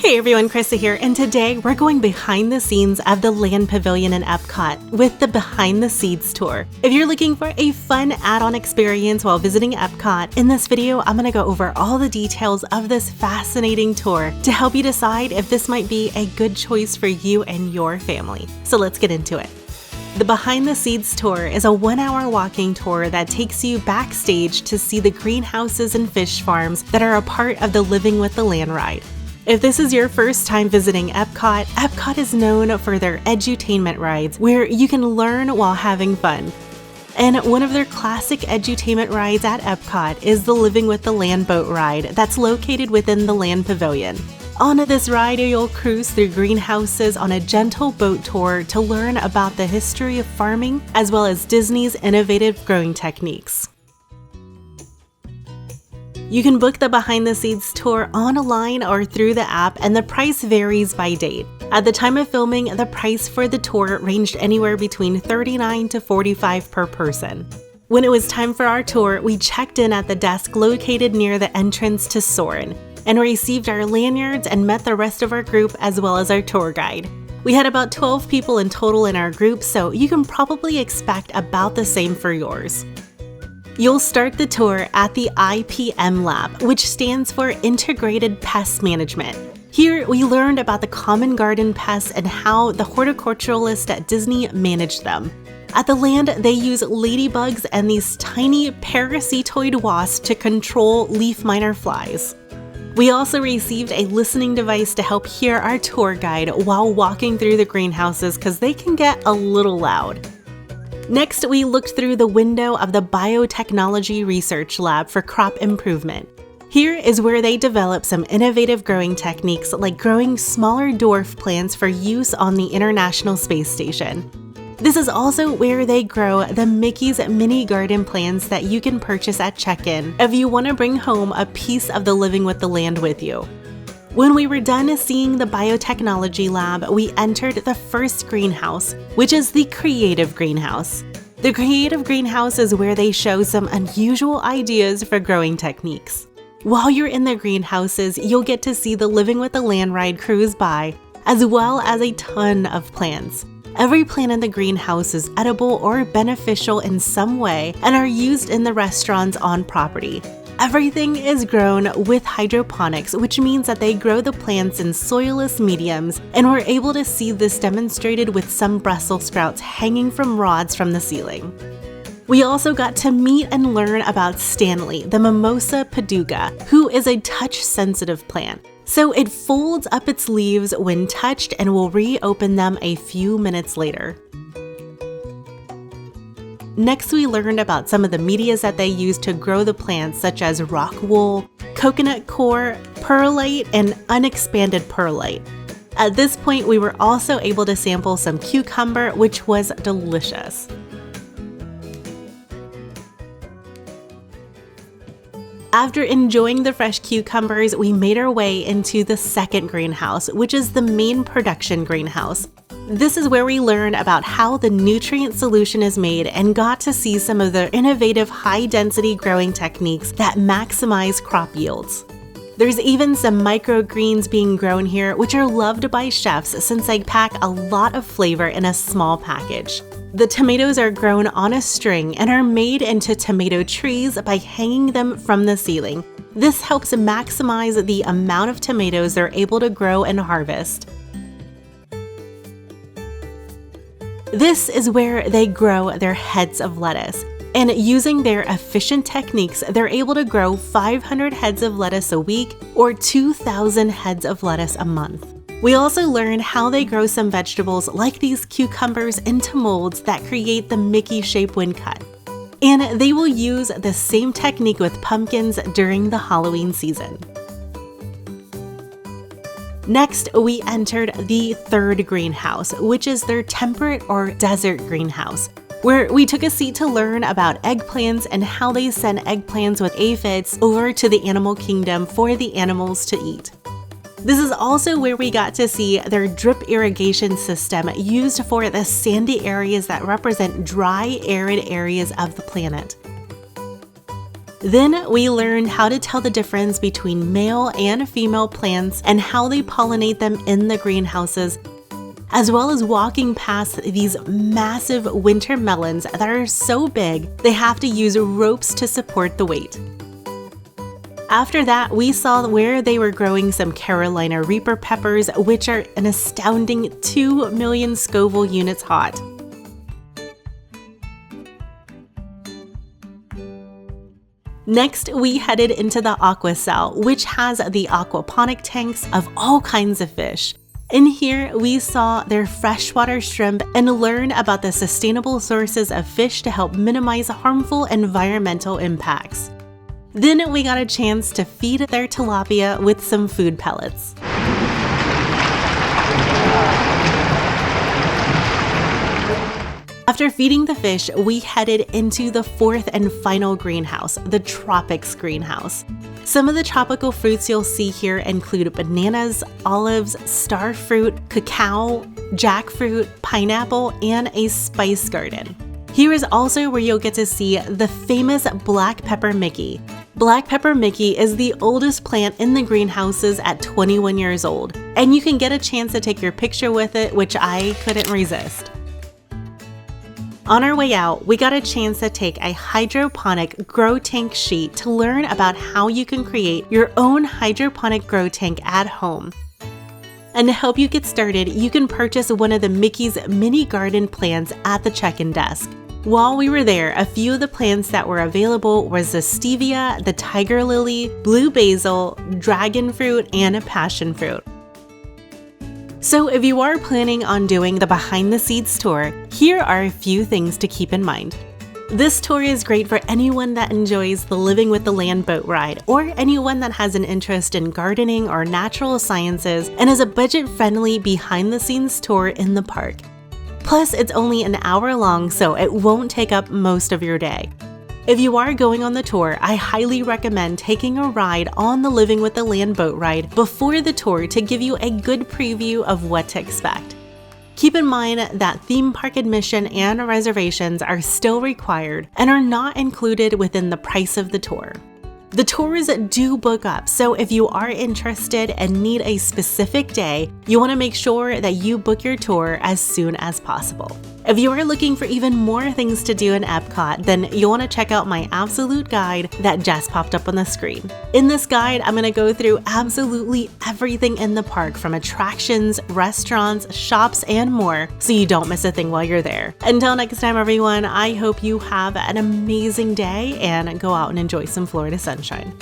Hey everyone, Krista here, and today we're going behind the scenes of the Land Pavilion in Epcot with the Behind the Scenes tour. If you're looking for a fun add-on experience while visiting Epcot, in this video I'm going to go over all the details of this fascinating tour to help you decide if this might be a good choice for you and your family. So let's get into it. The Behind the Scenes tour is a 1-hour walking tour that takes you backstage to see the greenhouses and fish farms that are a part of the Living with the Land ride. If this is your first time visiting Epcot, Epcot is known for their edutainment rides where you can learn while having fun. And one of their classic edutainment rides at Epcot is the Living with the Land boat ride that's located within the Land Pavilion. On this ride, you'll cruise through greenhouses on a gentle boat tour to learn about the history of farming as well as Disney's innovative growing techniques. You can book the Behind the Scenes tour online or through the app, and the price varies by date. At the time of filming, the price for the tour ranged anywhere between $39 to $45 per person. When it was time for our tour, we checked in at the desk located near the entrance to Soarin' and received our lanyards and met the rest of our group as well as our tour guide. We had about 12 people in total in our group, so you can probably expect about the same for yours. You'll start the tour at the IPM Lab, which stands for Integrated Pest Management. Here, we learned about the common garden pests and how the horticulturalists at Disney managed them. At the Land, they use ladybugs and these tiny parasitoid wasps to control leaf miner flies. We also received a listening device to help hear our tour guide while walking through the greenhouses because they can get a little loud. Next, we looked through the window of the Biotechnology Research Lab for crop improvement. Here is where they develop some innovative growing techniques like growing smaller dwarf plants for use on the International Space Station. This is also where they grow the Mickey's Mini Garden plants that you can purchase at check-in if you want to bring home a piece of the Living with the Land with you. When we were done seeing the biotechnology lab, we entered the first greenhouse, which is the Creative Greenhouse. The Creative Greenhouse is where they show some unusual ideas for growing techniques. While you're in the greenhouses, you'll get to see the Living with the Land ride cruise by, as well as a ton of plants. Every plant in the greenhouse is edible or beneficial in some way and are used in the restaurants on property. Everything is grown with hydroponics, which means that they grow the plants in soilless mediums, and we're able to see this demonstrated with some Brussels sprouts hanging from rods from the ceiling. We also got to meet and learn about Stanley, the Mimosa Paduga, who is a touch-sensitive plant. So it folds up its leaves when touched and will reopen them a few minutes later. Next, we learned about some of the medias that they use to grow the plants, such as rock wool, coconut coir, perlite, and unexpanded perlite. At this point, we were also able to sample some cucumber, which was delicious. After enjoying the fresh cucumbers, we made our way into the second greenhouse, which is the main production greenhouse. This is where we learned about how the nutrient solution is made and got to see some of the innovative high-density growing techniques that maximize crop yields. There's even some microgreens being grown here, which are loved by chefs since they pack a lot of flavor in a small package. The tomatoes are grown on a string and are made into tomato trees by hanging them from the ceiling. This helps maximize the amount of tomatoes they're able to grow and harvest. This is where they grow their heads of lettuce, and using their efficient techniques, they're able to grow 500 heads of lettuce a week or 2,000 heads of lettuce a month. We also learned how they grow some vegetables like these cucumbers into molds that create the Mickey shape when cut. And they will use the same technique with pumpkins during the Halloween season. Next, we entered the third greenhouse, which is their temperate or desert greenhouse, where we took a seat to learn about eggplants and how they send eggplants with aphids over to the animal kingdom for the animals to eat. This is also where we got to see their drip irrigation system used for the sandy areas that represent dry, arid areas of the planet. Then we learned how to tell the difference between male and female plants and how they pollinate them in the greenhouses, as well as walking past these massive winter melons that are so big they have to use ropes to support the weight. After that, we saw where they were growing some Carolina Reaper peppers, which are an astounding 2 million Scoville units hot. Next, we headed into the aqua cell, which has the aquaponic tanks of all kinds of fish. In here, we saw their freshwater shrimp and learned about the sustainable sources of fish to help minimize harmful environmental impacts. Then we got a chance to feed their tilapia with some food pellets. After feeding the fish, we headed into the fourth and final greenhouse, the Tropics greenhouse. Some of the tropical fruits you'll see here include bananas, olives, star fruit, cacao, jackfruit, pineapple, and a spice garden. Here is also where you'll get to see the famous black pepper Mickey. Black pepper Mickey is the oldest plant in the greenhouses at 21 years old, and you can get a chance to take your picture with it, which I couldn't resist. On our way out, we got a chance to take a hydroponic grow tank sheet to learn about how you can create your own hydroponic grow tank at home. And to help you get started, you can purchase one of the Mickey's mini garden plants at the check-in desk. While we were there, a few of the plants that were available was the stevia, the tiger lily, blue basil, dragon fruit, and a passion fruit. So if you are planning on doing the behind the scenes tour, here are a few things to keep in mind. This tour is great for anyone that enjoys the Living with the Land boat ride, or anyone that has an interest in gardening or natural sciences and is a budget-friendly behind the scenes tour in the park. Plus, it's only an hour long, so it won't take up most of your day. If you are going on the tour, I highly recommend taking a ride on the Living with the Land boat ride before the tour to give you a good preview of what to expect. Keep in mind that theme park admission and reservations are still required and are not included within the price of the tour. The tours do book up, so if you are interested and need a specific day, you want to make sure that you book your tour as soon as possible. If you are looking for even more things to do in Epcot, then you'll want to check out my absolute guide that just popped up on the screen. In this guide, I'm going to go through absolutely everything in the park, from attractions, restaurants, shops, and more, so you don't miss a thing while you're there. Until next time, everyone, I hope you have an amazing day and go out and enjoy some Florida sunshine.